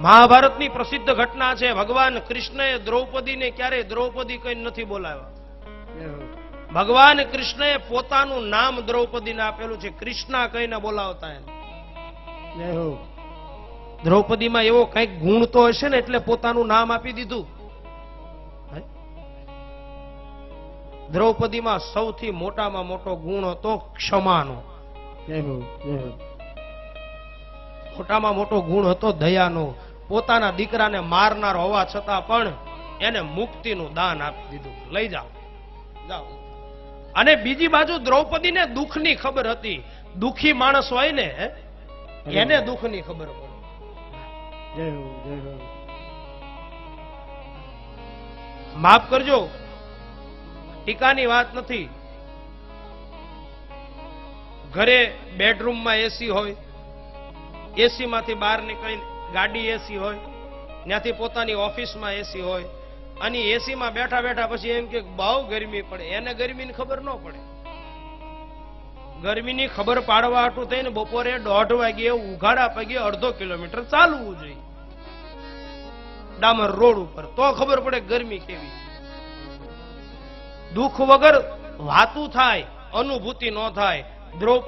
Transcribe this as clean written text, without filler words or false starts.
મહાભારતની પ્રસિદ્ધ ઘટના છે. ભગવાન કૃષ્ણએ દ્રૌપદીને ક્યારેય દ્રૌપદી કઈ નથી બોલાવ્યા. ભગવાન કૃષ્ણએ પોતાનું નામ દ્રૌપદીને આપેલું છે. કૃષ્ણા કહીને બોલાવતા એને. દ્રૌપદીમાં એવો કઈક ગુણ તો હશે ને એટલે પોતાનું નામ આપી દીધું. દ્રૌપદીમાં સૌથી મોટામાં મોટો ગુણ હતો ક્ષમાનો. મોટામાં મોટો ગુણ હતો દયાનો. પોતાના દીકરાને મારનાર હોવા છતાં પણ એને મુક્તિનું દાન આપી દીધું. લઈ જાઓ, જાઓ. અને બીજી બાજુ દ્રૌપદીને દુઃખની ખબર હતી. દુઃખી માણસ હોય ને એને દુઃખની ખબર પડે. માફ કરજો, ટીકાની વાત નથી. ઘરે બેડરૂમમાં એસી હોય, એસી માંથી બહાર નીકળી ગાડી એસી હોય, ત્યાંથી પોતાની ઓફિસમાં એસી હોય, અને એસી માં બેઠા બેઠા પછી એમ કે બહુ ગરમી પડે. એને ગરમીની ખબર ન પડે. ગરમીની ખબર પાડવા હાટું થઈને બપોરે 1:30 વાગ્યે ઉઘાડા પગે 1/2 કિલોમીટર ચાલવું જોઈએ ડામર રોડ ઉપર, તો ખબર પડે ગરમી કેવી. દુઃખ વગર વાતું થાય, અનુભૂતિ ન થાય. દ્રૌપદી